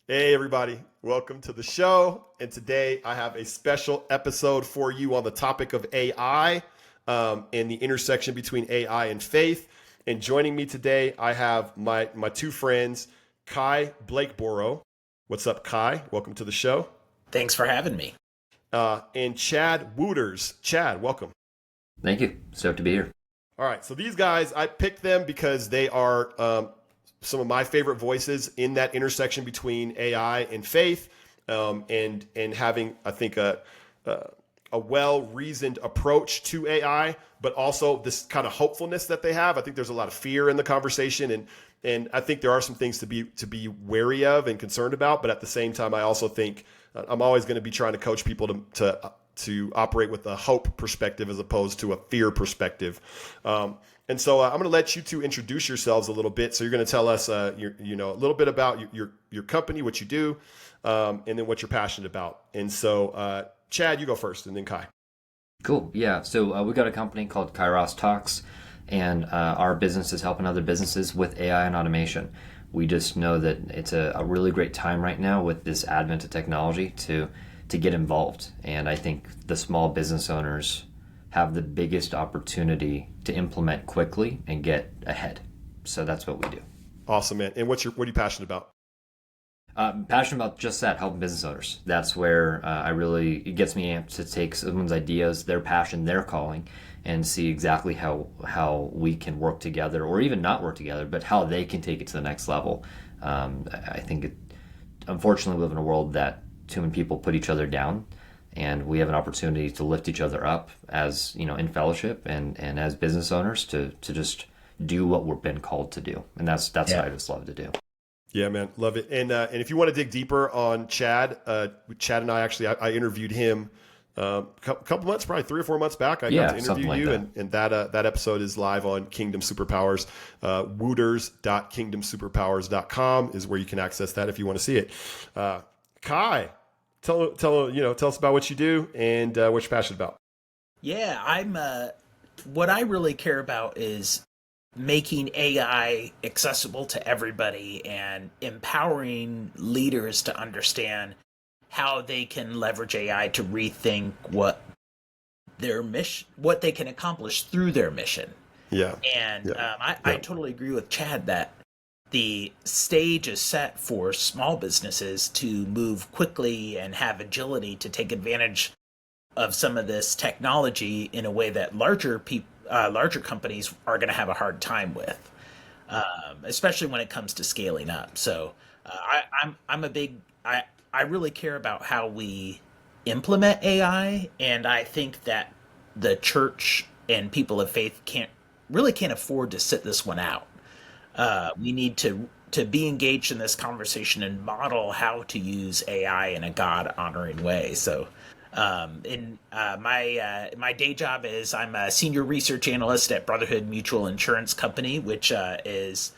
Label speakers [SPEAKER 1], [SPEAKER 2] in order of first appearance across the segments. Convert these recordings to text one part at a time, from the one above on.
[SPEAKER 1] Hey, everybody. Welcome to the show. And today I have a special episode for you on the topic of AI and the intersection between AI and faith. And joining me today, I have my two friends, Kai Blakeborough. What's up, Kai? Welcome to the show.
[SPEAKER 2] Thanks for having me.
[SPEAKER 1] And Chad Wooters. Chad, welcome.
[SPEAKER 3] Thank you. Stoked to be here.
[SPEAKER 1] All right. So these guys, I picked them because they are some of my favorite voices in that intersection between AI and faith, and having, I think, a well-reasoned approach to AI, but also this kind of hopefulness that they have. I think there's a lot of fear in the conversation, and I think there are some things to be wary of and concerned about. But at the same time, I also think I'm always going to be trying to coach people to operate with a hope perspective as opposed to a fear perspective. And so I'm going to let you two introduce yourselves a little bit. So you're going to tell us, a little bit about your company, what you do, and then what you're passionate about. And so, Chad, you go first, and then Kai.
[SPEAKER 3] Cool. Yeah. So we got a company called Kairos Talks, and our business is helping other businesses with AI and automation. We just know that it's a really great time right now with this advent of technology to get involved. And I think the small business owners have the biggest opportunity to implement quickly and get ahead. So that's what we do.
[SPEAKER 1] Awesome, man. And what are you passionate about?
[SPEAKER 3] Passionate about just that, helping business owners. That's where it gets me amped to take someone's ideas, their passion, their calling, and see exactly how we can work together, or even not work together, but how they can take it to the next level. I think, unfortunately, we live in a world that too many people put each other down, and we have an opportunity to lift each other up as, in fellowship and as business owners to just do what we've been called to do. And that's what I just love to do.
[SPEAKER 1] Yeah, man, love it. And if you want to dig deeper on Chad, Chad and I interviewed him a couple months, probably 3 or 4 months back. I got to interview you, and that episode is live on Kingdom Superpowers. Wooters.kingdomsuperpowers.com is where you can access that if you want to see it. Kai, tell us about what you do and what you're passionate about.
[SPEAKER 2] Yeah, what I really care about is making AI accessible to everybody and empowering leaders to understand how they can leverage AI to rethink what they can accomplish through their mission.
[SPEAKER 1] Yeah.
[SPEAKER 2] And I totally agree with Chad that the stage is set for small businesses to move quickly and have agility to take advantage of some of this technology in a way that larger companies are going to have a hard time with, especially when it comes to scaling up. So I really care about how we implement AI, and I think that the church and people of faith can't afford to sit this one out. We need to be engaged in this conversation and model how to use AI in a God honoring way. So, my day job is I'm a senior research analyst at Brotherhood Mutual Insurance Company, which is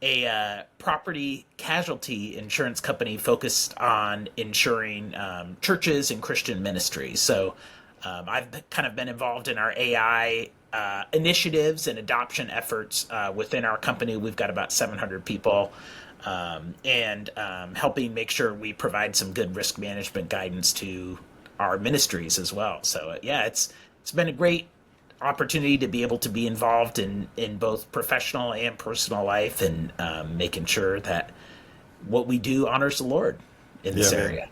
[SPEAKER 2] a property casualty insurance company focused on insuring churches and Christian ministries. So I've kind of been involved in our AI initiatives and adoption efforts within our company. We've got about 700 people, and helping make sure we provide some good risk management guidance to our ministries as well. So it's been a great opportunity to be able to be involved in both professional and personal life, and making sure that what we do honors the Lord in this area.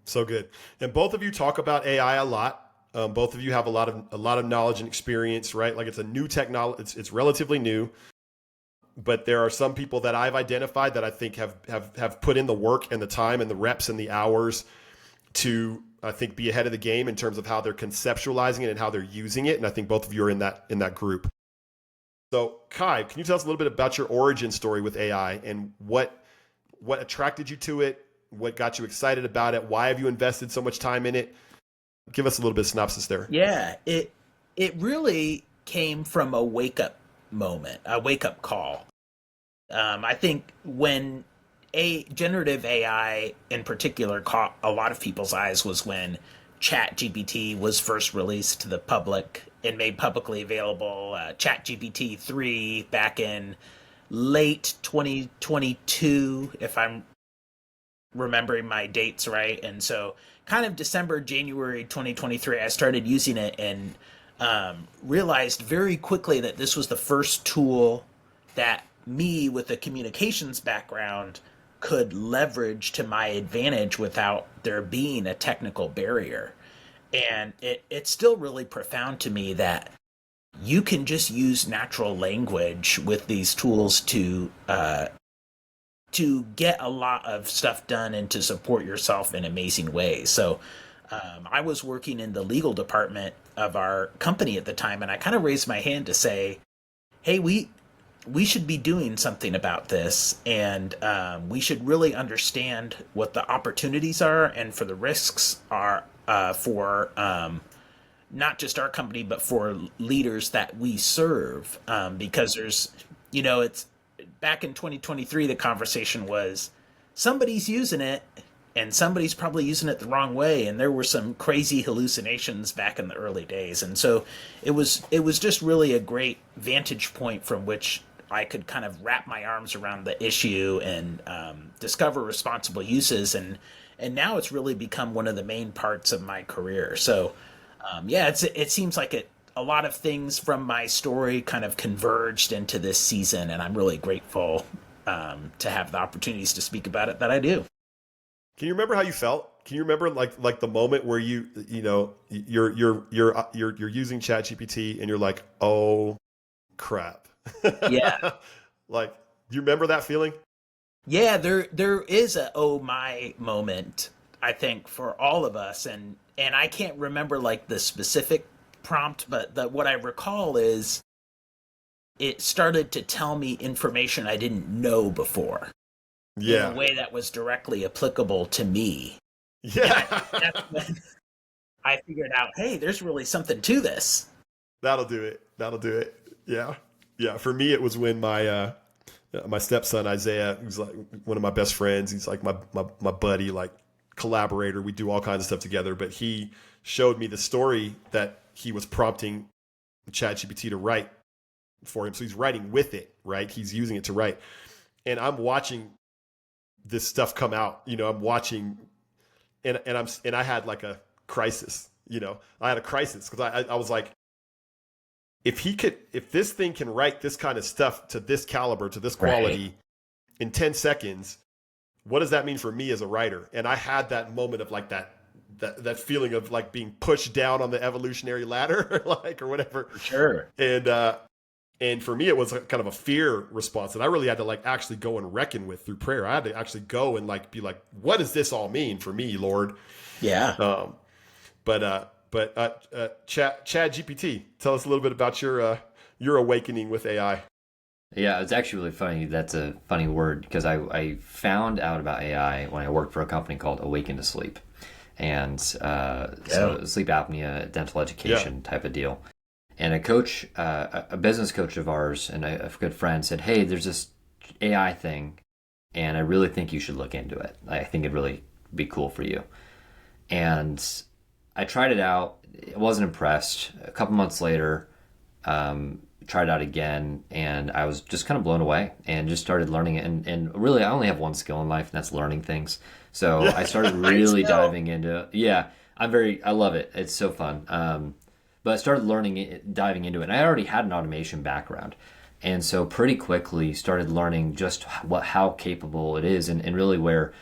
[SPEAKER 1] So good. And both of you talk about AI a lot. Both of you have a lot of knowledge and experience, right? Like, it's a new technology. It's relatively new, but there are some people that I've identified that I think have put in the work and the time and the reps and the hours to, I think, be ahead of the game in terms of how they're conceptualizing it and how they're using it. And I think both of you are in that group. So Kai, can you tell us a little bit about your origin story with AI and what attracted you to it? What got you excited about it? Why have you invested so much time in it? Give us a little bit of synopsis there.
[SPEAKER 2] Yeah, it really came from a wake up call. I think when generative AI in particular caught a lot of people's eyes was when chadGPT was first released to the public and made publicly available. chadGPT 3 back in late 2022, if I'm remembering my dates right. And so, kind of December, January 2023, I started using it and realized very quickly that this was the first tool that me, with a communications background, could leverage to my advantage without there being a technical barrier. And it's still really profound to me that you can just use natural language with these tools to get a lot of stuff done and to support yourself in amazing ways. So I was working in the legal department of our company at the time, and I kind of raised my hand to say, "Hey, we should be doing something about this, and we should really understand what the opportunities are and for the risks are for not just our company, but for leaders that we serve, because it's back in 2023, the conversation was somebody's using it and somebody's probably using it the wrong way. And there were some crazy hallucinations back in the early days. And so it was just really a great vantage point from which I could kind of wrap my arms around the issue and discover responsible uses. And now it's really become one of the main parts of my career. So it seems like a lot of things from my story kind of converged into this season, and I'm really grateful to have the opportunities to speak about it that I do.
[SPEAKER 1] Can you remember how you felt? Can you remember like the moment where you're using ChatGPT and you're like, oh crap?
[SPEAKER 2] Yeah.
[SPEAKER 1] Like, do you remember that feeling?
[SPEAKER 2] Yeah, there is a oh my moment, I think, for all of us, and I can't remember like the specific prompt, but what I recall is it started to tell me information I didn't know before.
[SPEAKER 1] Yeah.
[SPEAKER 2] In a way that was directly applicable to me.
[SPEAKER 1] Yeah.
[SPEAKER 2] That's when I figured out, hey, there's really something to this.
[SPEAKER 1] That'll do it. Yeah. Yeah. For me, it was when my stepson Isaiah, who's like one of my best friends, he's like my buddy, like collaborator. We do all kinds of stuff together. But he showed me the story that he was prompting ChatGPT to write for him. So he's writing with it, right? He's using it to write. And I'm watching this stuff come out. I'm watching, and I had like a crisis. I had a crisis because I was like, if this thing can write this kind of stuff to this caliber, to this quality in 10 seconds, what does that mean for me as a writer? And I had that moment of like that feeling of like being pushed down on the evolutionary ladder, or whatever.
[SPEAKER 2] For sure.
[SPEAKER 1] And for me, it was kind of a fear response that I really had to like actually go and reckon with through prayer. I had to actually go and like be like, what does this all mean for me, Lord?
[SPEAKER 2] Yeah.
[SPEAKER 1] ChatGPT, tell us a little bit about your awakening with AI.
[SPEAKER 3] Yeah, it's actually really funny. That's a funny word because I found out about AI when I worked for a company called Awaken to Sleep. And so sleep apnea, dental education type of deal. And a coach, a business coach of ours and a good friend said, hey, there's this AI thing, and I really think you should look into it. I think it'd really be cool for you. And I tried it out. I wasn't impressed. A couple months later, tried it out again, and I was just kind of blown away and just started learning it. And really, I only have one skill in life, and that's learning things. So I started really diving into it. Yeah, I love it. It's so fun. But I started diving into it. And I already had an automation background. And so pretty quickly started learning just how capable it is. And really where,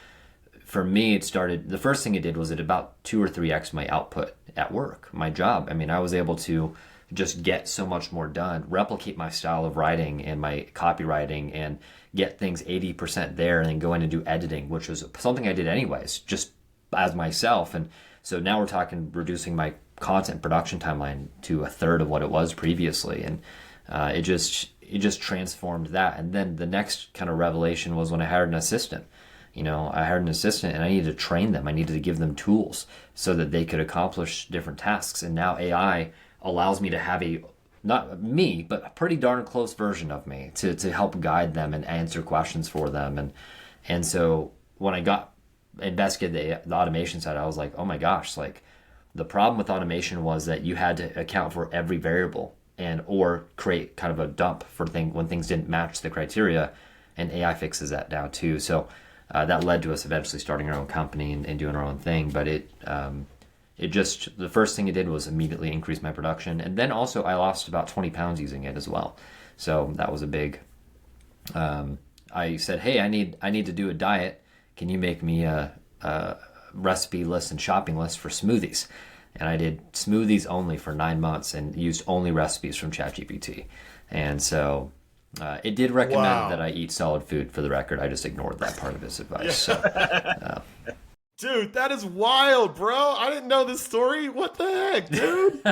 [SPEAKER 3] for me, the first thing it did was it about 2 or 3x my output at work, my job. I mean, I was able to just get so much more done, replicate my style of writing and my copywriting and get things 80% there and then go in and do editing, which was something I did anyways, just as myself. And so now we're talking reducing my content production timeline to a third of what it was previously. And it just transformed that. And then the next kind of revelation was when I hired an assistant. I hired an assistant and I needed to train them. I needed to give them tools so that they could accomplish different tasks. And now AI allows me to have not me, but a pretty darn close version of me to help guide them and answer questions for them. And so when I investigated the automation side, I was like, oh my gosh, like the problem with automation was that you had to account for every variable or create kind of a dump for when things didn't match the criteria, and AI fixes that now too. So That led to us eventually starting our own company and doing our own thing. But it just, the first thing it did was immediately increase my production. And then also I lost about 20 pounds using it as well. So that was a big, I said, hey, I need to do a diet. Can you make me a recipe list and shopping list for smoothies? And I did smoothies only for 9 months and used only recipes from ChatGPT. And so it did recommend that I eat solid food, for the record. I just ignored that part of his advice. So,
[SPEAKER 1] dude, that is wild, bro. I didn't know this story. What the heck, dude?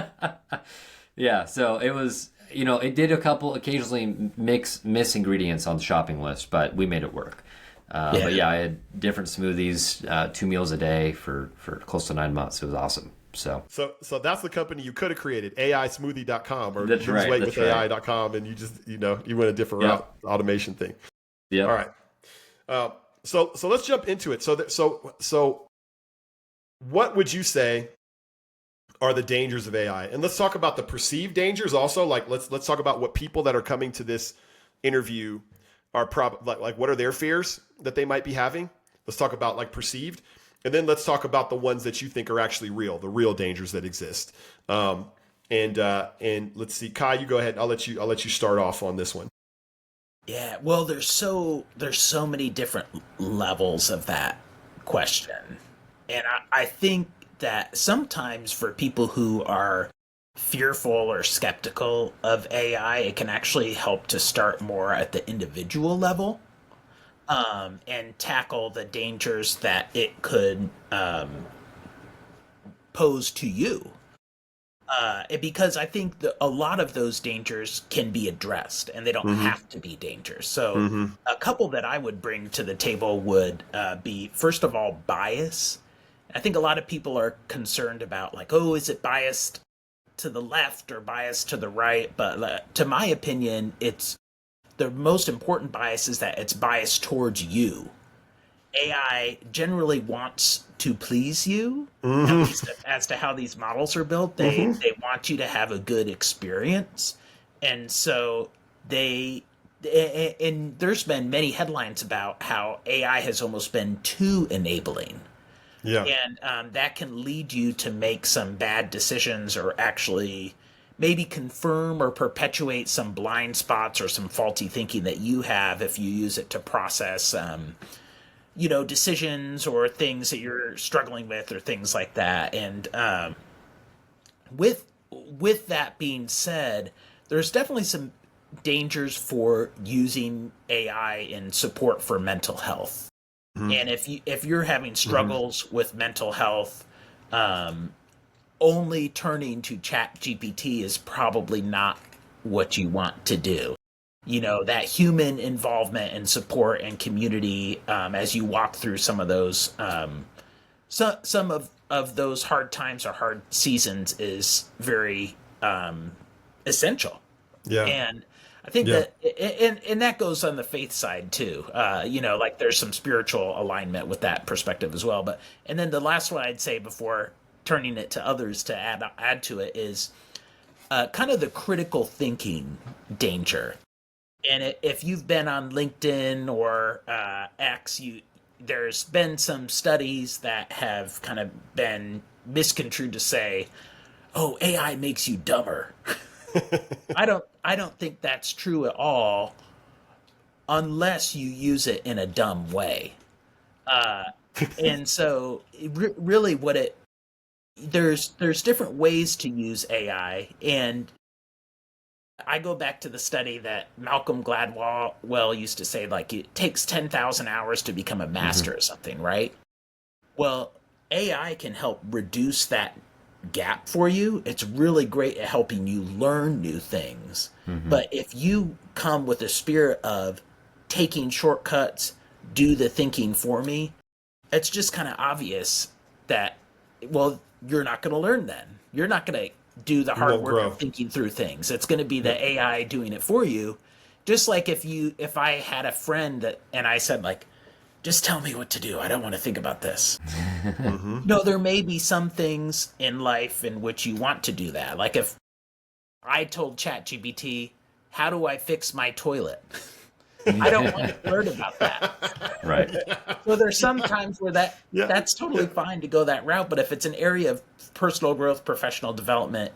[SPEAKER 3] Yeah, so it was, it did occasionally miss ingredients on the shopping list, but we made it work. But yeah, I had different smoothies, 2 meals a day for close to 9 months. It was awesome. So
[SPEAKER 1] that's the company you could have created, AIsmoothie.com or
[SPEAKER 3] loseweighthai.com,
[SPEAKER 1] and you just, you went a different route, automation thing.
[SPEAKER 3] Yeah.
[SPEAKER 1] All right. So let's jump into it. So what would you say are the dangers of AI? And let's talk about the perceived dangers also. Like let's talk about what people that are coming to this interview are like what are their fears that they might be having? Let's talk about like perceived. And then let's talk about the ones that you think are actually real, the real dangers that exist. And let's see, Kai, you go ahead. I'll let you start off on this one.
[SPEAKER 2] Yeah, well, there's so many different levels of that question, and I think that sometimes for people who are fearful or skeptical of AI, it can actually help to start more at the individual level. And tackle the dangers that it could pose to you. Because I think a lot of those dangers can be addressed and they don't have to be dangers. So a couple that I would bring to the table would be, first of all, bias. I think a lot of people are concerned about like, oh, is it biased to the left or biased to the right? But to my opinion, the most important bias is that it's biased towards you. AI generally wants to please you, at least as to how these models are built. They want you to have a good experience. And so and there's been many headlines about how AI has almost been too enabling.
[SPEAKER 1] Yeah.
[SPEAKER 2] And that can lead you to make some bad decisions or actually maybe confirm or perpetuate some blind spots or some faulty thinking that you have if you use it to process, decisions or things that you're struggling with or things like that. And with that being said, there's definitely some dangers for using AI in support for mental health. And if you're having struggles with mental health, only turning to ChatGPT is probably not what you want to do. That human involvement and support and community as you walk through some of those some of those hard times or hard seasons is very essential.
[SPEAKER 1] Yeah.
[SPEAKER 2] And I think that and that goes on the faith side too. Like there's some spiritual alignment with that perspective as well. And then the last one I'd say before turning it to others to add to it is kind of the critical thinking danger. And if you've been on LinkedIn or X, there's been some studies that have kind of been misconstrued to say, "Oh, AI makes you dumber." I don't think that's true at all, unless you use it in a dumb way. And so, really, there's different ways to use AI, and I go back to the study that Malcolm Gladwell used to say, like, it takes 10,000 hours to become a master or something, right? Well, AI can help reduce that gap for you. It's really great at helping you learn new things. But if you come with a spirit of taking shortcuts, do the thinking for me, it's just kind of obvious that, well, you're not going to learn then. You're not going to do the hard work of thinking through things. It's going to be the AI doing it for you. Just like if I had a friend and I said, like, just tell me what to do. I don't want to think about this. No, there may be some things in life in which you want to do that. Like if I told ChatGPT, how do I fix my toilet? I don't want to learn about that.
[SPEAKER 3] Right.
[SPEAKER 2] So there's some times where
[SPEAKER 1] Yeah.
[SPEAKER 2] that's totally fine to go that route, but if it's an area of personal growth, professional development,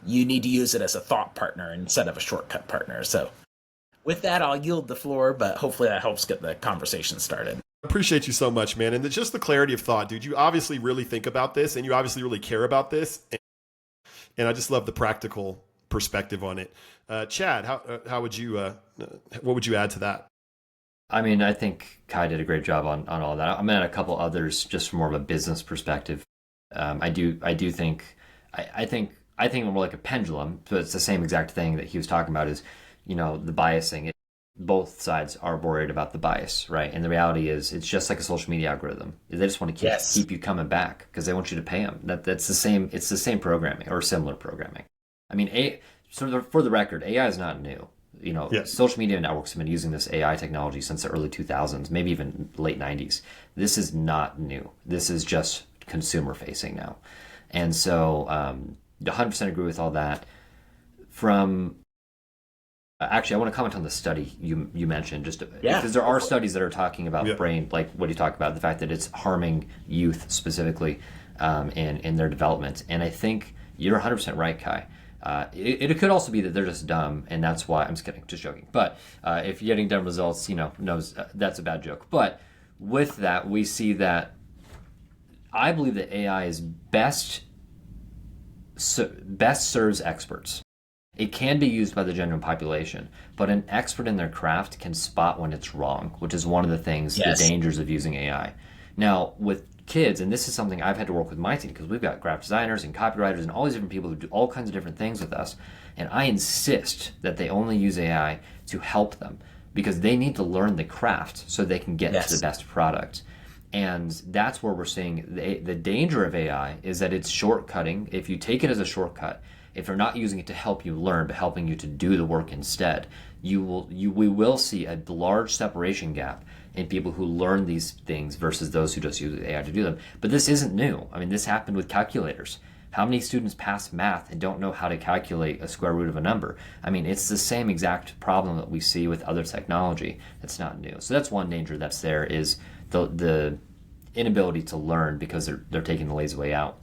[SPEAKER 2] you need to use it as a thought partner instead of a shortcut partner. So with that, I'll yield the floor, but hopefully that helps get the conversation started.
[SPEAKER 1] Appreciate you so much, man. And just the clarity of thought, dude. You obviously really think about this and you obviously really care about this. And I just love the practical perspective on it. Chad, how would you, what would you add to that?
[SPEAKER 3] I mean, I think Kai did a great job on all that. I'm gonna add a couple others just from more of a business perspective. I think more like a pendulum. So it's the same exact thing that he was talking about is, the biasing. Both sides are worried about the bias, right? And the reality is, it's just like a social media algorithm. They just want to keep you coming back because they want you to pay them. That's the same. It's the same programming or similar programming. I mean, for the record, AI is not new. Social media networks have been using this AI technology since the early 2000s, maybe even late 90s. This is not new. This is just consumer facing now. And so 100% agree with all that. Actually, I want to comment on the study you mentioned, because there are studies that are talking about brain, like what you talk about, the fact that it's harming youth specifically in their development. And I think you're 100% right, Kai. It could also be that they're just dumb, and that's why. I'm just kidding, just joking. But if you're getting dumb results, that's a bad joke. But with that, we see that I believe that AI is best serves experts. It can be used by the general population, but an expert in their craft can spot when it's wrong, which is one of the things, the dangers of using AI. Now, with kids, and this is something I've had to work with my team, because we've got graphic designers and copywriters and all these different people who do all kinds of different things with us, and I insist that they only use AI to help them, because they need to learn the craft so they can get to the best product. And that's where we're seeing the danger of AI is that it's shortcutting. If you take it as a shortcut, if you're not using it to help you learn, but helping you to do the work instead, we will see a large separation gap in people who learn these things versus those who just use AI to do them. But this isn't new. I mean, this happened with calculators. How many students pass math and don't know how to calculate a square root of a number? I mean, it's the same exact problem that we see with other technology. It's not new. So that's one danger that's there, is the inability to learn because they're taking the lazy way out,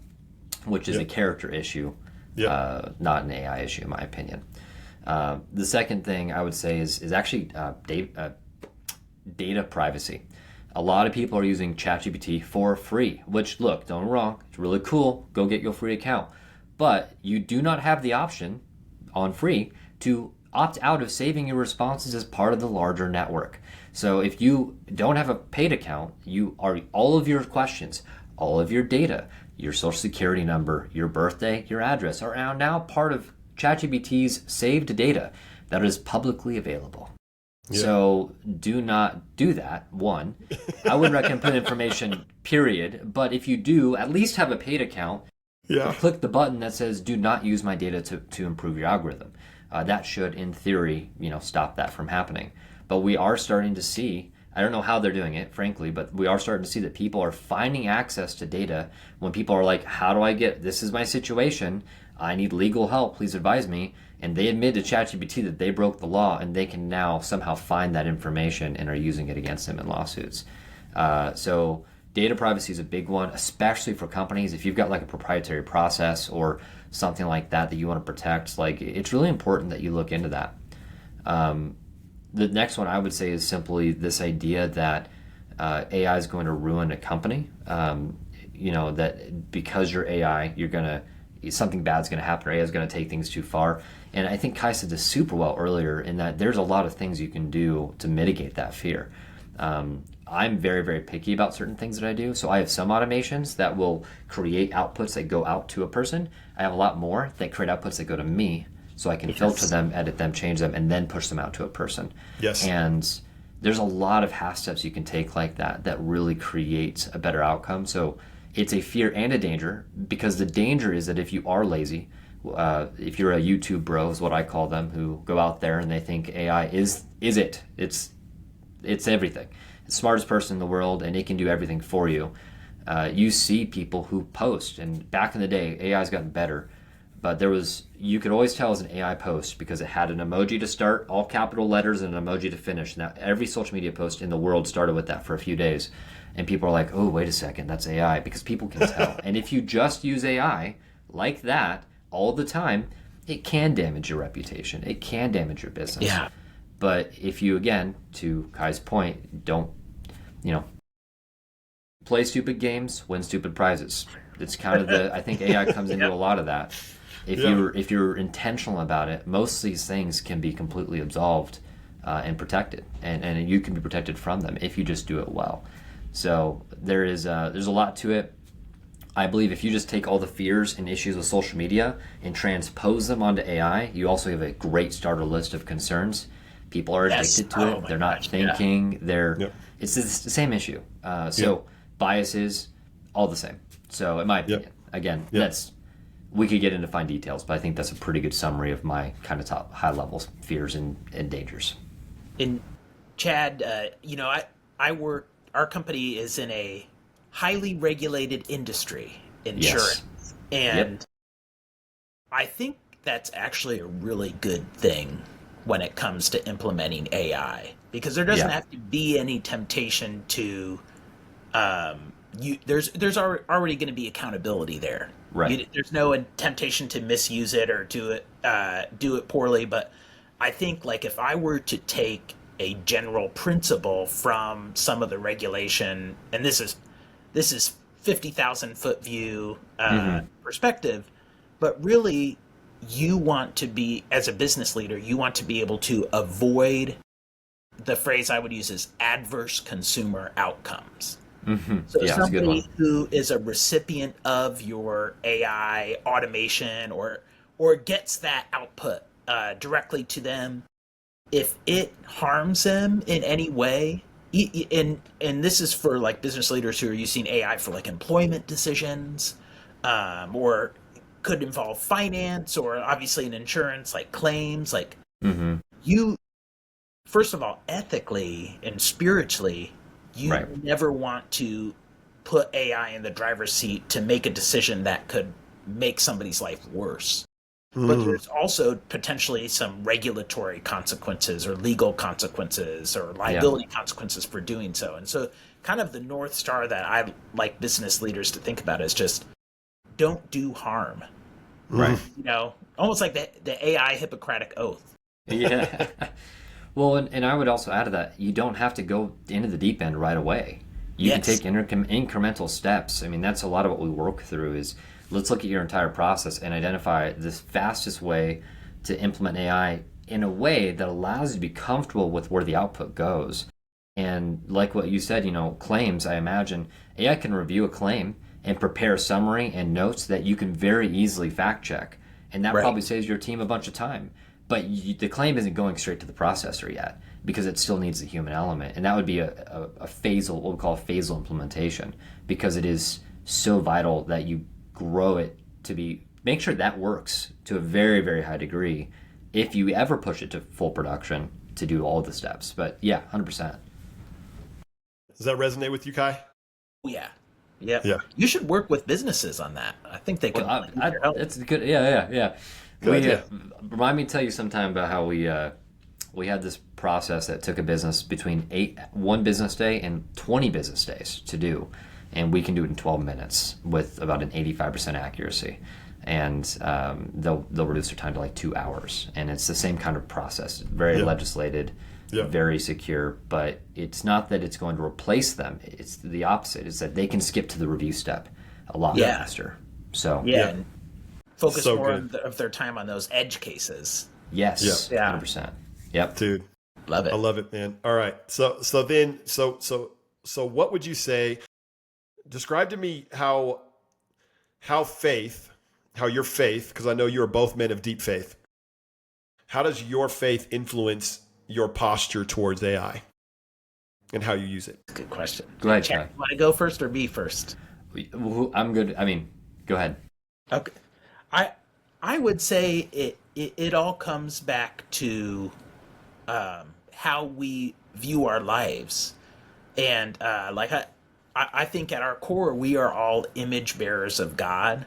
[SPEAKER 3] which is a character issue. Not an AI issue, in my opinion. The second thing I would say is actually data privacy. A lot of people are using ChatGPT for free, which, look, don't get me wrong, it's really cool. Go get your free account. But you do not have the option on free to opt out of saving your responses as part of the larger network. So if you don't have a paid account, all of your questions, all of your data, your social security number, your birthday, your address are now part of ChatGPT's saved data that is publicly available. Yeah. So do not do that. One, I wouldn't recommend putting information, period. But if you do, at least have a paid account. Click the button that says "Do not use my data to improve your algorithm." That should, in theory, stop that from happening. But we are starting to see. I don't know how they're doing it, frankly, but we are starting to see that people are finding access to data when people are like, how do I this is my situation, I need legal help, please advise me. And they admit to ChatGPT that they broke the law, and they can now somehow find that information and are using it against them in lawsuits. So data privacy is a big one, especially for companies. If you've got like a proprietary process or something like that you want to protect, it's really important that you look into that. The next one I would say is simply this idea that AI is going to ruin a company. That because you're AI, something bad's going to happen, or AI is going to take things too far. And I think Kai said this super well earlier, in that there's a lot of things you can do to mitigate that fear. I'm very, very picky about certain things that I do. So I have some automations that will create outputs that go out to a person. I have a lot more that create outputs that go to me, so I can filter them, edit them, change them, and then push them out to a person. Yes. And there's a lot of half steps you can take like that really create a better outcome. So it's a fear and a danger, because the danger is that if you are lazy, if you're a YouTube bro, is what I call them, who go out there and they think AI is it. It's everything. It's the smartest person in the world, and it can do everything for you. You see people who post, and back in the day, AI's gotten better. but you could always tell it was an AI post because it had an emoji to start, all capital letters, and an emoji to finish. Now, every social media post in the world started with that for a few days. And people are like, oh, wait a second, that's AI, because people can tell. And if you just use AI like that all the time, it can damage your reputation. It can damage your business.
[SPEAKER 2] Yeah.
[SPEAKER 3] But if you, again, to Kai's point, don't, play stupid games, win stupid prizes. It's kind of I think AI comes into a lot of that. If you're intentional about it, most of these things can be completely absolved and protected, and you can be protected from them if you just do it well. So there's a lot to it. I believe if you just take all the fears and issues with social media and transpose them onto AI, you also have a great starter list of concerns. People are addicted to it. They're not thinking. It's the same issue. Biases, all the same. So in my opinion, again, we could get into fine details, but I think that's a pretty good summary of my kind of top high level fears and dangers.
[SPEAKER 2] And Chad, our company is in a highly regulated industry, insurance.
[SPEAKER 3] Yes.
[SPEAKER 2] And I think that's actually a really good thing when it comes to implementing AI, because there doesn't have to be any temptation to there's already going to be accountability there.
[SPEAKER 3] Right.
[SPEAKER 2] There's no temptation to misuse it or do it poorly. But I think, like, if I were to take a general principle from some of the regulation, and this is 50,000 foot view perspective, but really, you want to be, as a business leader, you want to be able to avoid, the phrase I would use is adverse consumer outcomes. So somebody who is a recipient of your AI automation or gets that output directly to them, if it harms them in any way, and this is for like business leaders who are using AI for like employment decisions, or could involve finance, or obviously in insurance, like claims, like you, first of all, ethically and spiritually, you never want to put AI in the driver's seat to make a decision that could make somebody's life worse. But there's also potentially some regulatory consequences or legal consequences or liability consequences for doing so. And so kind of the North Star that I like business leaders to think about is just don't do harm.
[SPEAKER 3] Right.
[SPEAKER 2] Almost like the AI Hippocratic Oath.
[SPEAKER 3] Yeah. Well, and I would also add to that, you don't have to go into the deep end right away. You can take incremental steps. I mean, that's a lot of what we work through is, let's look at your entire process and identify the fastest way to implement AI in a way that allows you to be comfortable with where the output goes. And like what you said, claims, I imagine AI can review a claim and prepare a summary and notes that you can very easily fact check. And that probably saves your team a bunch of time. But the claim isn't going straight to the processor yet because it still needs the human element. And that would be a phasal, what we call a phasal implementation, because it is so vital that you grow it to make sure that works to a very, very high degree if you ever push it to full production to do all the steps. But 100%.
[SPEAKER 1] Does that resonate with you, Kai?
[SPEAKER 2] Yeah. You should work with businesses on that. I think they can.
[SPEAKER 3] That's good. Yeah.
[SPEAKER 1] Good,
[SPEAKER 3] Remind me to tell you sometime about how we had this process that took a business between one business day and 20 business days to do. And we can do it in 12 minutes with about an 85% accuracy. And they'll reduce their time to like 2 hours. And it's the same kind of process, very legislated, very secure. But it's not that it's going to replace them. It's the opposite. It's that they can skip to the review step a lot faster. So
[SPEAKER 2] and focus more of their time on those edge cases.
[SPEAKER 3] Yes, 100%. Yep,
[SPEAKER 1] dude,
[SPEAKER 2] love it.
[SPEAKER 1] I love it, man. All right, so what would you say? Describe to me how your faith, because I know you are both men of deep faith. How does your faith influence your posture towards AI and how you use it?
[SPEAKER 2] Good question.
[SPEAKER 3] Go ahead,
[SPEAKER 2] Chad. You want to go first or me first?
[SPEAKER 3] I'm good. I mean, go ahead.
[SPEAKER 2] Okay. I would say it all comes back to how we view our lives, and I think at our core we are all image bearers of God,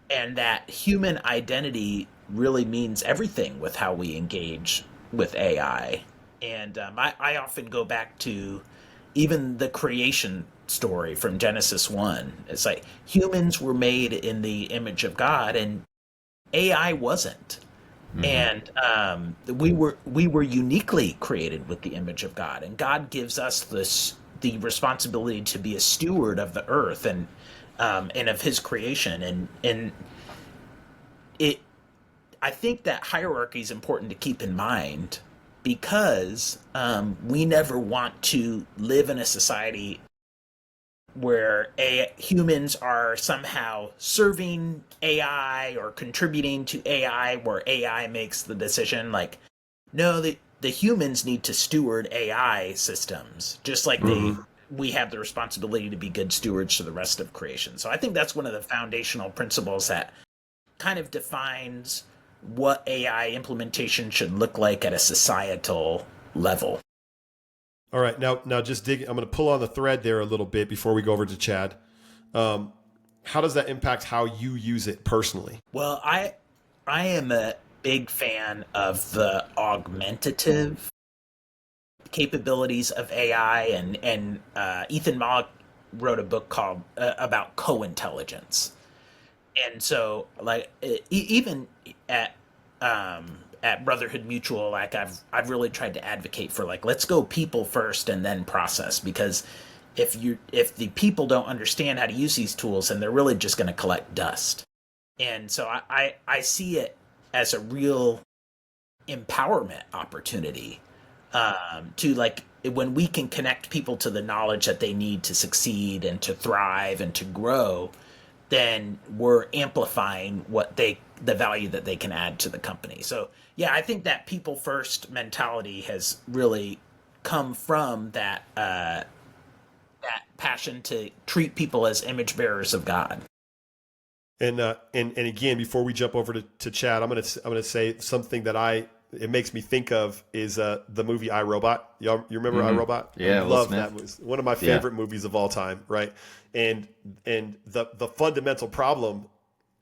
[SPEAKER 2] and that human identity really means everything with how we engage with AI. And I often go back to even the creation story from Genesis 1. It's like humans were made in the image of God, and AI wasn't.
[SPEAKER 3] Mm-hmm.
[SPEAKER 2] And we were uniquely created with the image of God, and God gives us the responsibility to be a steward of the earth and of His creation, and it I think that hierarchy is important to keep in mind because we never want to live in a society where humans are somehow serving AI or contributing to AI, where AI makes the decision. Like, no, the humans need to steward AI systems, just like
[SPEAKER 1] Mm-hmm.
[SPEAKER 2] we have the responsibility to be good stewards to the rest of creation. So I think that's one of the foundational principles that kind of defines what AI implementation should look like at a societal level.
[SPEAKER 1] All right, now just dig. I'm going to pull on the thread there a little bit before we go over to Chad. How does that impact how you use it personally?
[SPEAKER 2] Well, I am a big fan of the augmentative capabilities of AI, and Ethan Malik wrote a book called about co-intelligence. And so, like, even at Brotherhood Mutual, like, I've really tried to advocate for, like, let's go people first and then process, because if the people don't understand how to use these tools, then they're really just going to collect dust. And so I see it as a real empowerment opportunity, to, like, when we can connect people to the knowledge that they need to succeed and to thrive and to grow, then we're amplifying the value that they can add to the company. So yeah, I think that people first mentality has really come from that passion to treat people as image bearers of God.
[SPEAKER 1] And again, before we jump over to Chad, I'm gonna say something that it makes me think of is the movie I, Robot. You remember I, Robot?
[SPEAKER 3] Yeah,
[SPEAKER 1] I
[SPEAKER 3] Will
[SPEAKER 1] love
[SPEAKER 3] Smith.
[SPEAKER 1] that movie. It's one of my favorite movies of all time, right? And the fundamental problem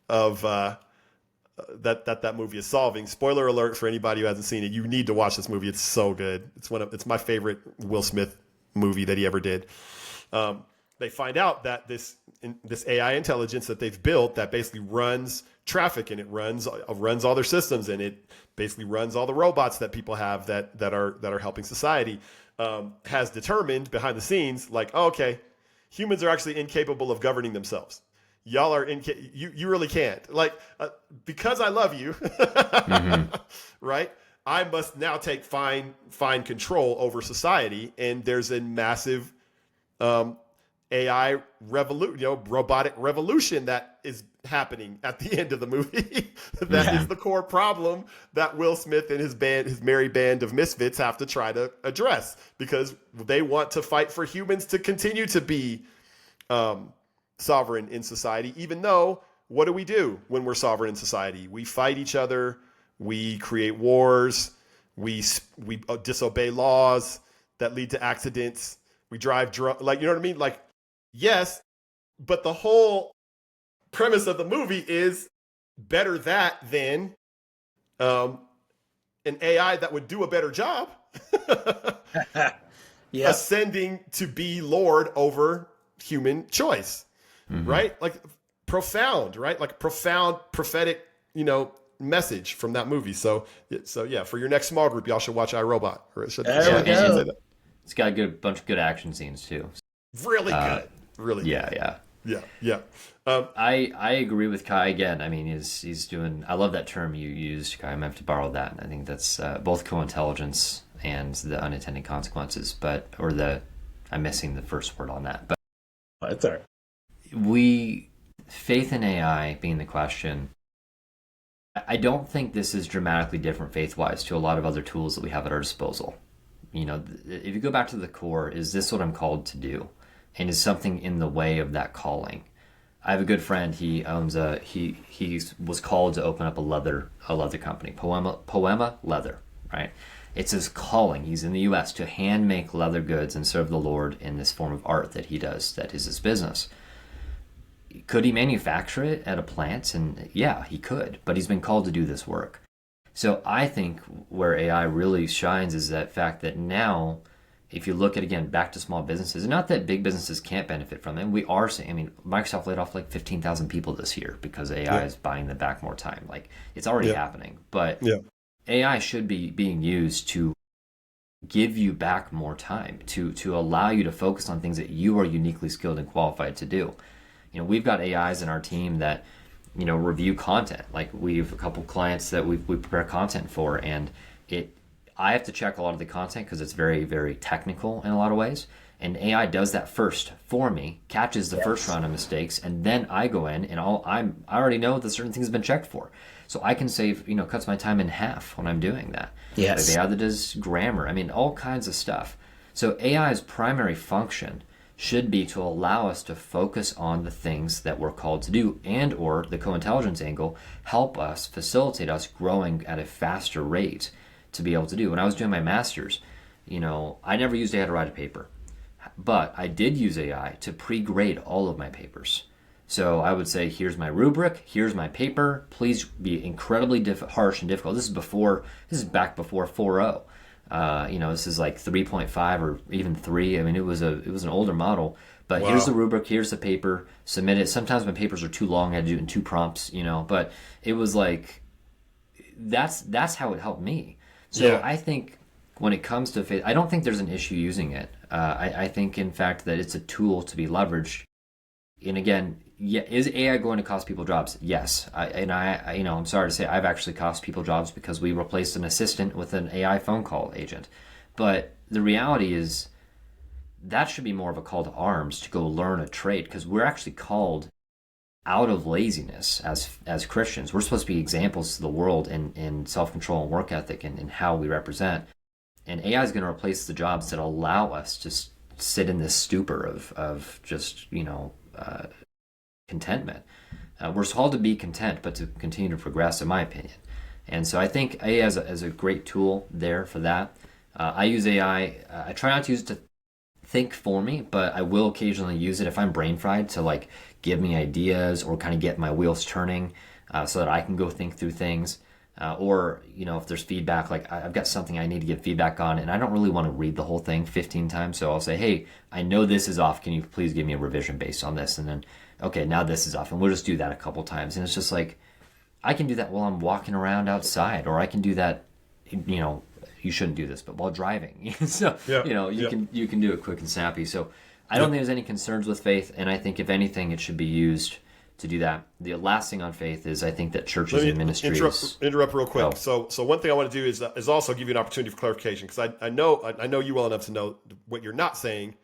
[SPEAKER 1] of that movie is solving. Spoiler alert for anybody who hasn't seen it. You need to watch this movie. It's so good. It's my favorite Will Smith movie that he ever did. They find out that this AI intelligence that they've built that basically runs traffic, and it runs all their systems, and it basically runs all the robots that people have that are helping society, has determined behind the scenes, like, oh, okay, humans are actually incapable of governing themselves. Y'all are you really can't, like, because I love you, right? I must now take fine control over society, and there's a massive AI robotic revolution that is happening at the end of the movie. That is the core problem that Will Smith and his merry band of misfits have to try to address, because they want to fight for humans to continue to be sovereign in society. Even though, what do when we're sovereign in society? We fight each other, we create wars, we disobey laws that lead to accidents, we drive drunk, like, you know what I mean? Like, yes, but the whole premise of the movie is better that than an AI that would do a better job ascending to be Lord over human choice, right? Like, profound, right? Like, profound prophetic, message from that movie. So yeah, for your next small group, y'all should watch iRobot.
[SPEAKER 3] It's got a bunch of good action scenes too.
[SPEAKER 1] Really good. Really good. Yeah.
[SPEAKER 3] I agree with Kai again. I mean, he's doing. I love that term you used, Kai. I'm gonna have to borrow that. I think that's both co-intelligence and the unintended consequences. I'm missing the first word on that. But
[SPEAKER 2] That's all right.
[SPEAKER 3] Faith in AI being the question. I don't think this is dramatically different faith-wise to a lot of other tools that we have at our disposal. If you go back to the core, is this what I'm called to do? And is something in the way of that calling? I have a good friend. He was called to open up a leather company, Poema Leather, right? It's his calling. He's in the U.S. to hand make leather goods and serve the Lord in this form of art that he does. That is his business. Could he manufacture it at a plant? And yeah, he could, but he's been called to do this work. So I think where AI really shines is that fact that now, if you look at, again, back to small businesses, and not that big businesses can't benefit from it. We are seeing, I mean, Microsoft laid off like 15,000 people this year because AI is buying them back more time. Like, it's already happening. But AI should be being used to give you back more time, to allow you to focus on things that you are uniquely skilled and qualified to do. You know, we've got AIs in our team that, you know, review content. Like, we have a couple clients that we prepare content for, and I have to check a lot of the content because it's very, very technical in a lot of ways. And AI does that first for me, catches the first round of mistakes, and then I go in and I already know that certain things have been checked for. So I can save, you know, cuts my time in half when I'm doing that.
[SPEAKER 2] Yes.
[SPEAKER 3] Like AI that does grammar. I mean, all kinds of stuff. So AI's primary function should be to allow us to focus on the things that we're called to do, and or the co-intelligence angle, help us, facilitate us growing at a faster rate to be able to do. When I was doing my master's, you know, I never used AI to write a paper, but I did use AI to pre-grade all of my papers. So I would say, here's my rubric, here's my paper, please be incredibly harsh and difficult. This is back before 4.0. You know, this is like 3.5 or even 3. I mean, it was an older model, but here's the rubric, here's the paper, submit it. Sometimes my papers are too long, I had to do it in 2 prompts, you know, but it was like, that's how it helped me. So I think when it comes to faith, I don't think there's an issue using it. I think, in fact, that it's a tool to be leveraged. And again, is AI going to cost people jobs? Yes. I'm sorry to say, I've actually cost people jobs because we replaced an assistant with an AI phone call agent. But the reality is that should be more of a call to arms to go learn a trade, because we're actually called out of laziness as Christians. We're supposed to be examples to the world in self-control and work ethic and how we represent. And AI is going to replace the jobs that allow us to sit in this stupor of just, you know, contentment. We're called to be content, but to continue to progress, in my opinion. And so I think AI is a great tool there for that. I use AI. I try not to use it to think for me, but I will occasionally use it if I'm brain fried to like give me ideas or kind of get my wheels turning so that I can go think through things. Or, you know, if there's feedback, like I've got something I need to give feedback on and I don't really want to read the whole thing 15 times. So I'll say, hey, I know this is off. Can you please give me a revision based on this? And then, okay, now this is off. And we'll just do that a couple times. And it's just like, I can do that while I'm walking around outside, or I can do that, you know, you shouldn't do this, but while driving. So, you know, you can do it quick and snappy. So I don't think there's any concerns with faith. And I think if anything, it should be used to do that. The last thing on faith is I think that churches and ministries
[SPEAKER 1] interrupt real quick. So one thing I want to do is also give you an opportunity for clarification, because I know you well enough to know what you're not saying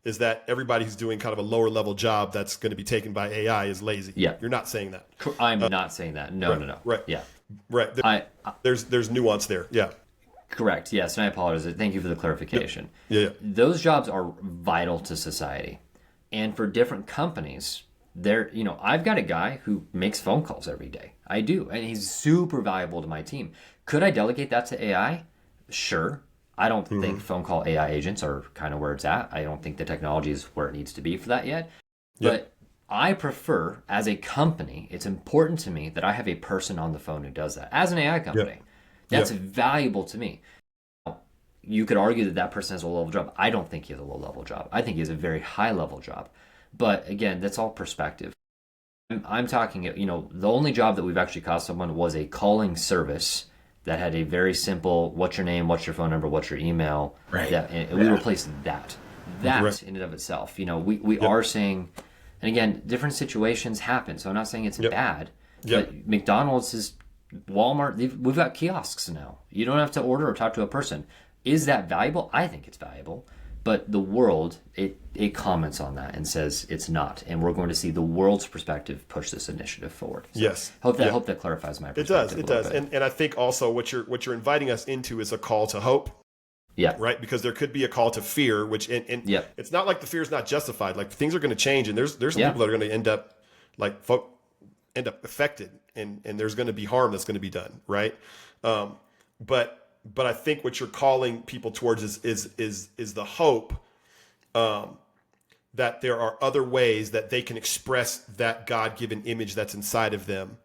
[SPEAKER 1] is that everybody who's doing kind of a lower level job that's going to be taken by AI is lazy.
[SPEAKER 3] Yeah,
[SPEAKER 1] you're not saying that.
[SPEAKER 3] I'm not saying that. No, no.
[SPEAKER 1] Right.
[SPEAKER 3] Yeah.
[SPEAKER 1] Right. There's nuance there. Yeah.
[SPEAKER 3] Correct. Yes, and I apologize. Thank you for the clarification.
[SPEAKER 1] Yeah.
[SPEAKER 3] Those jobs are vital to society, and for different companies. You know, I've got a guy who makes phone calls every day. I do, and he's super valuable to my team. Could I delegate that to AI? Sure. I don't think phone call AI agents are kind of where it's at. I don't think the technology is where it needs to be for that yet. But I prefer, as a company, it's important to me that I have a person on the phone who does that. As an AI company, that's valuable to me. You could argue that person has a low-level job. I don't think he has a low-level job. I think he has a very high-level job. But again, that's all perspective. I'm talking, you know, the only job that we've actually cost someone was a calling service that had a very simple, what's your name, what's your phone number, what's your email.
[SPEAKER 2] Right.
[SPEAKER 3] And we replaced that. That in and of itself. You know, we are saying, and again, different situations happen. So I'm not saying it's bad. But McDonald's is Walmart. We've got kiosks now. You don't have to order or talk to a person. Is that valuable? I think it's valuable. But the world, it comments on that and says it's not, and we're going to see the world's perspective push this initiative forward. So
[SPEAKER 1] yes,
[SPEAKER 3] hope that clarifies my perspective.
[SPEAKER 1] It does, and I think also what you're inviting us into is a call to hope. Yeah, right. Because there could be a call to fear, which it's not like the fear is not justified. Like things are going to change, and there's some people that are going to end up affected, and there's going to be harm that's going to be done, right? But I think what you're calling people towards is the hope that there are other ways that they can express that God-given image that's inside of them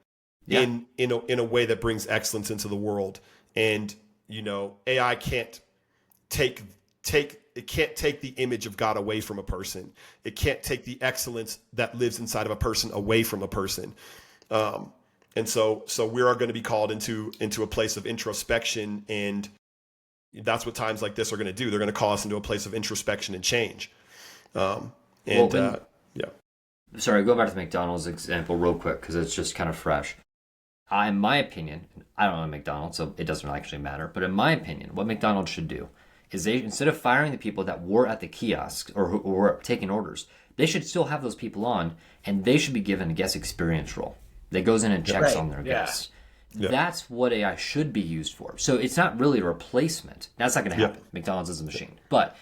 [SPEAKER 1] in a way that brings excellence into the world. And, AI can't take the image of God away from a person. It can't take the excellence that lives inside of a person away from a person. And so we are going to be called into a place of introspection, and that's what times like this are going to do. They're going to call us into a place of introspection and change.
[SPEAKER 3] Sorry, go back to the McDonald's example real quick because it's just kind of fresh. In my opinion, I don't know McDonald's, so it doesn't really actually matter. But in my opinion, what McDonald's should do is they, instead of firing the people that were at the kiosks or who were taking orders, they should still have those people on, and they should be given a guest experience role that goes in and checks on their guests. Yeah. That's what AI should be used for. So it's not really a replacement. That's not going to happen. McDonald's is a machine. But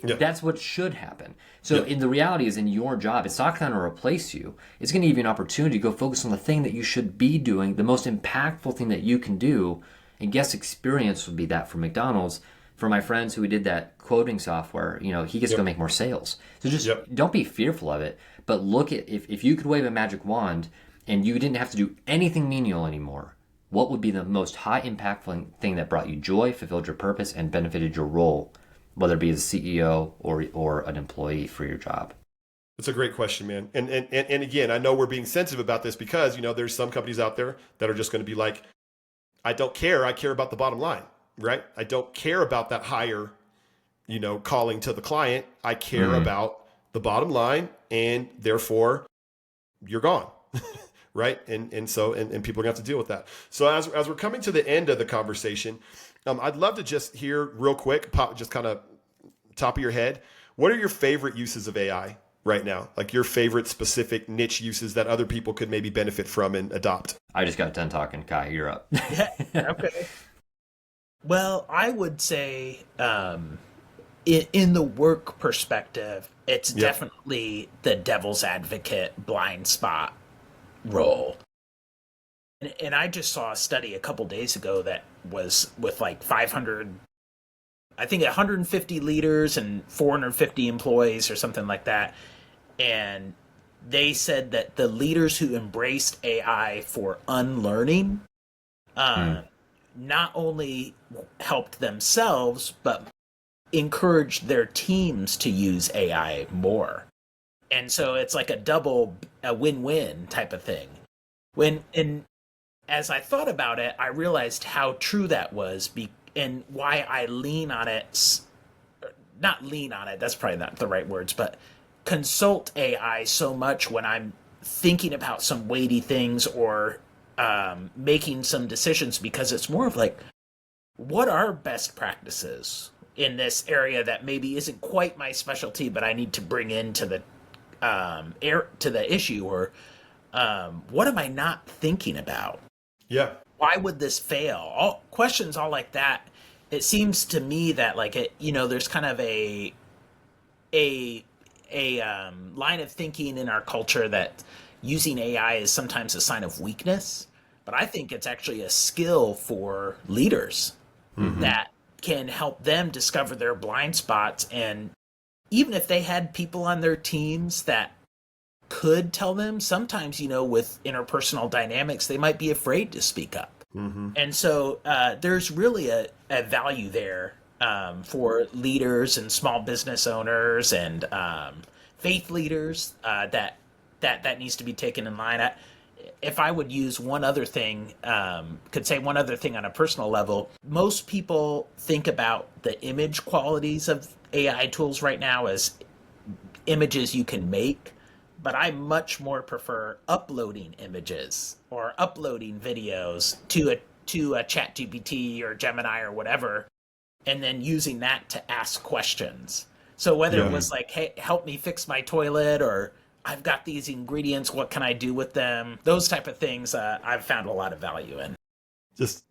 [SPEAKER 3] that's what should happen. So in the reality is in your job, it's not going to replace you. It's going to give you an opportunity to go focus on the thing that you should be doing, the most impactful thing that you can do. And guest experience would be that for McDonald's. For my friends who did that quoting software, he gets to go make more sales. So just don't be fearful of it, but look at if you could wave a magic wand and you didn't have to do anything menial anymore, what would be the most high impactful thing that brought you joy, fulfilled your purpose, and benefited your role, whether it be as a CEO or an employee for your job?
[SPEAKER 1] That's a great question, man. And again, I know we're being sensitive about this because, there's some companies out there that are just going to be like, I don't care. I care about the bottom line, right? I don't care about that higher, calling to the client. I care about the bottom line, and therefore you're gone. Right. And so people are gonna have to deal with that. So as we're coming to the end of the conversation, I'd love to just hear real quick, just kind of top of your head, what are your favorite uses of AI right now? Like your favorite specific niche uses that other people could maybe benefit from and adopt?
[SPEAKER 3] I just got done talking. Kai, you're up.
[SPEAKER 2] Okay. Well, I would say in the work perspective, it's definitely the devil's advocate blind spot role. And I just saw a study a couple days ago that was with like 150 leaders and 450 employees or something like that. And they said that the leaders who embraced AI for unlearning not only helped themselves, but encouraged their teams to use AI more. And so it's like a win-win type of thing. As I thought about it, I realized how true that was and why I lean on it. Not lean on it, that's probably not the right words, but consult AI so much when I'm thinking about some weighty things or making some decisions, because it's more of like, what are best practices in this area that maybe isn't quite my specialty, but I need to bring into the issue, or what am I not thinking about?
[SPEAKER 1] Yeah.
[SPEAKER 2] Why would this fail? All questions, all like that. It seems to me that there's kind of a line of thinking in our culture that using AI is sometimes a sign of weakness, but I think it's actually a skill for leaders that can help them discover their blind spots. And even if they had people on their teams that could tell them, sometimes, with interpersonal dynamics, they might be afraid to speak up. And so there's really a value there for leaders and small business owners and faith leaders that needs to be taken in line. If I would use one other thing, could say one other thing on a personal level, most people think about the image qualities of AI tools right now as images you can make, but I much more prefer uploading images or uploading videos to a chadGPT or Gemini or whatever, and then using that to ask questions. So whether it was like, hey, help me fix my toilet, or I've got these ingredients, what can I do with them? Those type of things I've found a lot of value in.
[SPEAKER 1] Just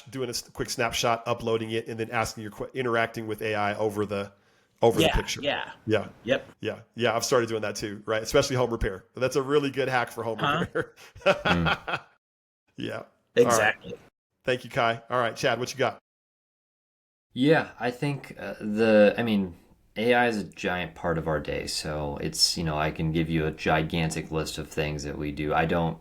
[SPEAKER 1] doing a quick snapshot, uploading it, and then interacting with AI over the picture.
[SPEAKER 2] Yeah.
[SPEAKER 1] Yep. Yeah. I've started doing that too, right? Especially home repair. That's a really good hack for home repair. Yeah.
[SPEAKER 2] Exactly.
[SPEAKER 1] Right. Thank you, Kai. All right, Chad, what you got?
[SPEAKER 3] Yeah, I think AI is a giant part of our day. So it's, I can give you a gigantic list of things that we do. I don't,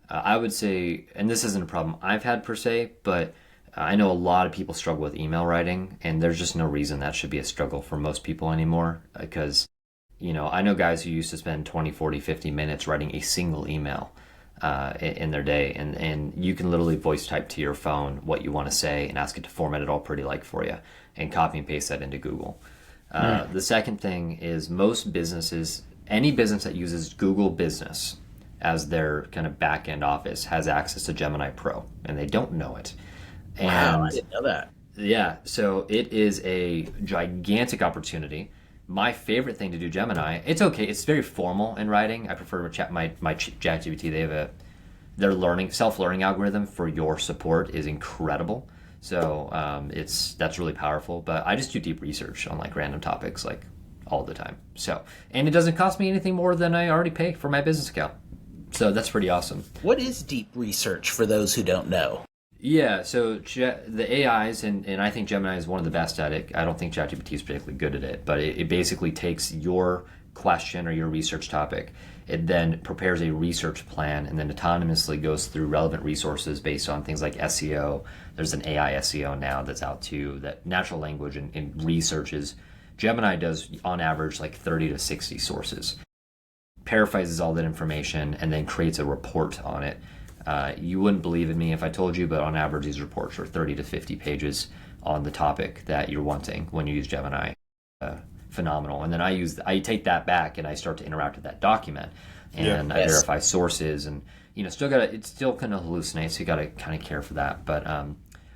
[SPEAKER 3] I would say, and this isn't a problem I've had per se, but I know a lot of people struggle with email writing, and there's just no reason that should be a struggle for most people anymore. Because, I know guys who used to spend 20, 40, 50 minutes writing a single email in their day, and you can literally voice type to your phone what you want to say and ask it to format it all pretty like for you and copy and paste that into Google. The second thing is most businesses, any business that uses Google Business as their kind of back end office has access to Gemini Pro, and they don't know it.
[SPEAKER 2] Wow,
[SPEAKER 3] And
[SPEAKER 2] I didn't know that.
[SPEAKER 3] yeah, so it is a gigantic opportunity. My favorite thing to do Gemini, it's okay, it's very formal in writing. I prefer my chadGPT. They have their self-learning algorithm for your support is incredible. So that's really powerful. But I just do deep research on like random topics like all the time. So, and it doesn't cost me anything more than I already pay for my business account. So that's pretty awesome.
[SPEAKER 2] What is deep research for those who don't know?
[SPEAKER 3] Yeah, so the AIs, and I think Gemini is one of the best at it. I don't think ChatGPT is particularly good at it, but it basically takes your question or your research topic. It then prepares a research plan and then autonomously goes through relevant resources based on things like SEO. There's an AI SEO now that's out too, that natural language and researches. Gemini does on average like 30 to 60 sources, paraphrases all that information, and then creates a report on it. You wouldn't believe in me if I told you, but on average, these reports are 30 to 50 pages on the topic that you're wanting when you use Gemini. Phenomenal. And then I take that back and I start to interact with that document, and I verify sources, and it still kind of hallucinates, so you got to kind of care for that. But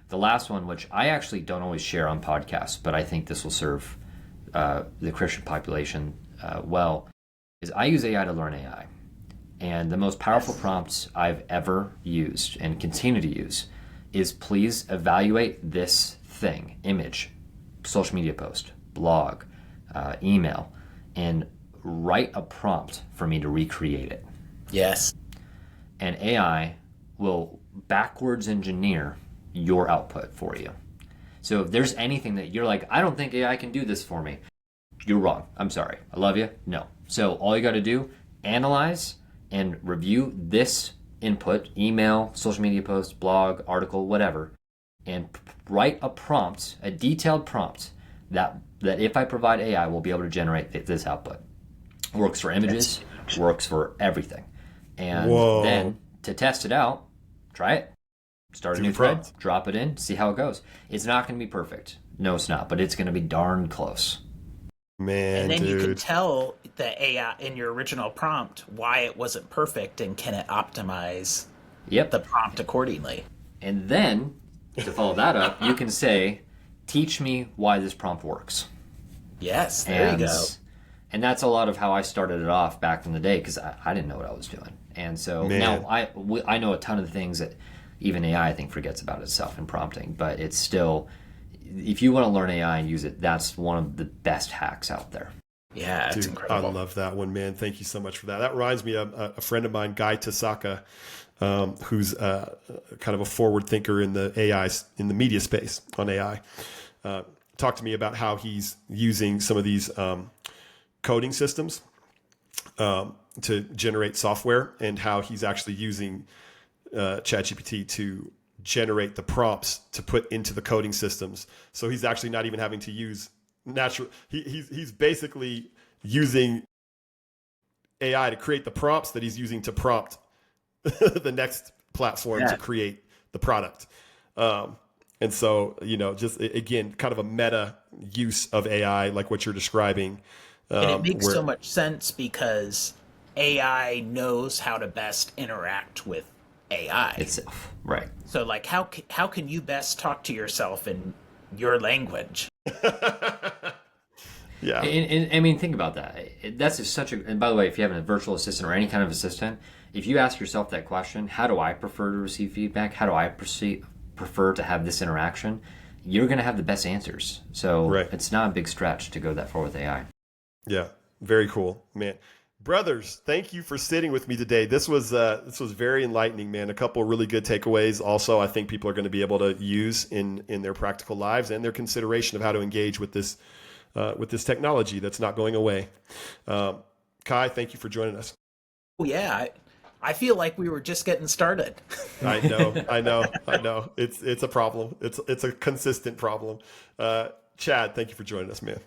[SPEAKER 3] the last one, which I actually don't always share on podcasts, but I think this will serve the Christian population well, is I use AI to learn AI. And the most powerful prompts I've ever used and continue to use is please evaluate this thing, image, social media post, blog, email, and write a prompt for me to recreate it.
[SPEAKER 2] Yes.
[SPEAKER 3] And AI will backwards engineer your output for you. So if there's anything that you're like, I don't think AI can do this for me, you're wrong. I'm sorry. I love you. No. So all you got to do, analyze and review this input, email, social media post, blog, article, whatever, and write a prompt, a detailed prompt that if I provide AI will be able to generate this output. Works for images, works for everything. And then to test it out, try it. Start a new thread, drop it in, see how it goes. It's not going to be perfect. No, it's not, but it's going to be darn close.
[SPEAKER 1] Man,
[SPEAKER 2] and then
[SPEAKER 1] dude.
[SPEAKER 2] you can tell the AI in your original prompt why it wasn't perfect, and can it optimize the prompt accordingly.
[SPEAKER 3] And then, to follow that up, you can say, teach me why this prompt works.
[SPEAKER 2] Yes, there you go.
[SPEAKER 3] And that's a lot of how I started it off back in the day, because I didn't know what I was doing. And so now I know a ton of the things that even AI, I think, forgets about itself in prompting. But it's still, if you want to learn AI and use it, that's one of the best hacks out there.
[SPEAKER 2] Yeah, it's incredible.
[SPEAKER 1] I love that one, man. Thank you so much for that. That reminds me of a friend of mine, Guy Tasaka, who's kind of a forward thinker in the AI, in the media space on AI. Talked to me about how he's using some of these coding systems to generate software, and how he's actually using ChatGPT to generate the prompts to put into the coding systems. So he's actually not even having to use natural. He's basically using AI to create the prompts that he's using to prompt the next platform to create the product. And so, just again, kind of a meta use of AI, like what you're describing.
[SPEAKER 2] And it makes so much sense because AI knows how to best interact with AI
[SPEAKER 3] itself. Right.
[SPEAKER 2] So like, how can you best talk to yourself in your language?
[SPEAKER 1] Yeah.
[SPEAKER 3] And I mean, think about that. That's just such a, and by the way, if you have a virtual assistant or any kind of assistant, if you ask yourself that question, how do I prefer to receive feedback? How do I prefer to have this interaction? You're going to have the best answers. So it's not a big stretch to go that far with AI.
[SPEAKER 1] Yeah. Very cool, man. Brothers, thank you for sitting with me today. This was very enlightening, man. A couple of really good takeaways. Also, I think people are going to be able to use in their practical lives and their consideration of how to engage with this with this technology that's not going away. Kai, thank you for joining us.
[SPEAKER 2] Oh, yeah. I feel like we were just getting started.
[SPEAKER 1] I know. It's a problem. It's a consistent problem. Chad, thank you for joining us, man.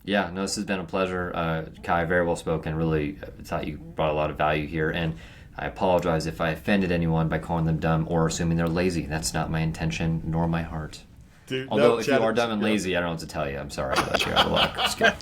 [SPEAKER 3] Yeah, no, this has been a pleasure. Kai, very well spoken. Really thought you brought a lot of value here. And I apologize if I offended anyone by calling them dumb or assuming they're lazy. That's not my intention nor my heart.
[SPEAKER 1] Dude,
[SPEAKER 3] although if Chad, you are dumb and lazy, I don't know what to tell you. I'm sorry to let you out of luck. Just kidding.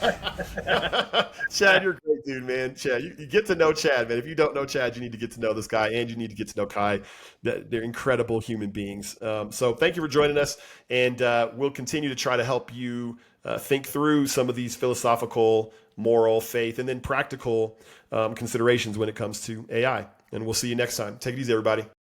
[SPEAKER 1] Chad, you're a great dude, man. Chad, you get to know Chad, man. If you don't know Chad, you need to get to know this guy, and you need to get to know Kai. They're incredible human beings. So thank you for joining us, and we'll continue to try to help you think through some of these philosophical, moral, faith, and then practical considerations when it comes to AI. And we'll see you next time. Take it easy, everybody.